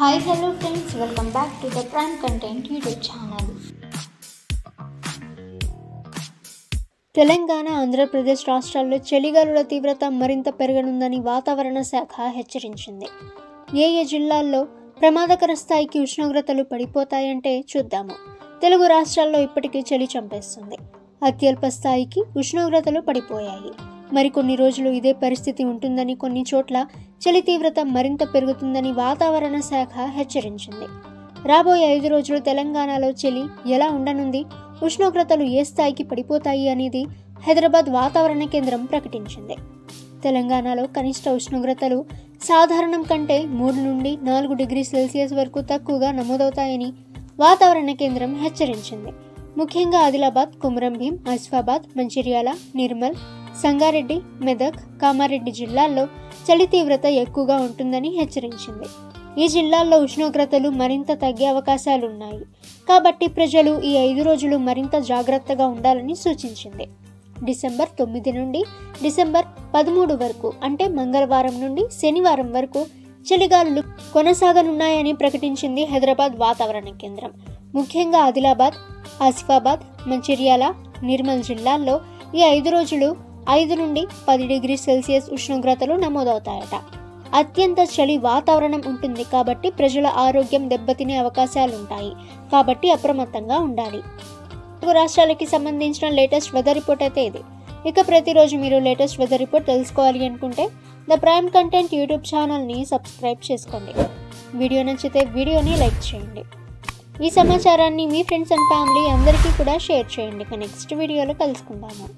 Hi, hello friends, welcome back to the Prime Content YouTube channel. Telangana Andhra Pradesh రాష్ట్రాల్లో చలిగాలుల తీవ్రత మరింత పెరగనుందని వాతావరణ శాఖ హెచ్చరించింది. ఏ జిల్లాల్లో ప్రమాదకర స్థాయికి ఉష్ణోగ్రతలు పడిపోతాయంటే చూద్దాము. తెలుగు రాష్ట్రాల్లో ఇప్పటికీ చలి చంపేస్తుంది. అత్యల్ప స్థాయికి ఉష్ణోగ్రతలు పడిపోయాయి. మరికొన్ని రోజులు ఇదే పరిస్థితి ఉంటుందని, కొన్ని చోట్ల చలి తీవ్రత మరింత పెరుగుతుందని వాతావరణ శాఖ హెచ్చరించింది. రాబోయే 5 రోజులు తెలంగాణలో చలి ఎలా ఉండనుంది, ఉష్ణోగ్రతలు ఏ స్థాయికి పడిపోతాయి అనేది హైదరాబాద్ వాతావరణ కేంద్రం ప్రకటించింది. తెలంగాణలో కనిష్ట ఉష్ణోగ్రతలు సాధారణం కంటే 3 నుండి 4 డిగ్రీ సెల్సియస్ వరకు తక్కువగా నమోదవుతాయని వాతావరణ కేంద్రం హెచ్చరించింది. ముఖ్యంగా ఆదిలాబాద్, కొమురం భీం, ఆసిఫాబాద్, మంచిర్యాల, నిర్మల్, సంగారెడ్డి, మెదక్, కామారెడ్డి జిల్లాల్లో చలి తీవ్రత ఎక్కువగా ఉంటుందని హెచ్చరించింది. ఈ జిల్లాల్లో ఉష్ణోగ్రతలు మరింత తగ్గే అవకాశాలున్నాయి. కాబట్టి ప్రజలు ఈ 5 రోజులు మరింత జాగ్రత్తగా ఉండాలని సూచించింది. డిసెంబర్ 9 నుండి డిసెంబర్ 13 వరకు, అంటే మంగళవారం నుండి శనివారం వరకు చలిగాలులు కొనసాగనున్నాయని ప్రకటించింది హైదరాబాద్ వాతావరణ కేంద్రం. ముఖ్యంగా ఆదిలాబాద్, ఆసిఫాబాద్, మంచిర్యాల, నిర్మల్ జిల్లాల్లో ఈ 5 రోజులు 5 నుండి 10 డిగ్రీ సెల్సియస్ ఉష్ణోగ్రతలు నమోదవుతాయట. అత్యంత చలి వాతావరణం ఉంటుంది కాబట్టి ప్రజల ఆరోగ్యం దెబ్బతినే అవకాశాలుంటాయి. కాబట్టి అప్రమత్తంగా ఉండాలి. రాష్ట్రాలకి సంబంధించిన లేటెస్ట్ వెదర్ రిపోర్ట్ అయితే ఇది. ఇక ప్రతిరోజు మీరు లేటెస్ట్ వెదర్ రిపోర్ట్ తెలుసుకోవాలి అనుకుంటే ద ప్రైమ్ కంటెంట్ యూట్యూబ్ ఛానల్ని సబ్స్క్రైబ్ చేసుకోండి. వీడియో నచ్చితే వీడియోని లైక్ చేయండి. ఈ సమాచారాన్ని మీ ఫ్రెండ్స్ అండ్ ఫ్యామిలీ అందరికీ కూడా షేర్ చేయండి. నెక్స్ట్ వీడియోలో కలుసుకుందాము.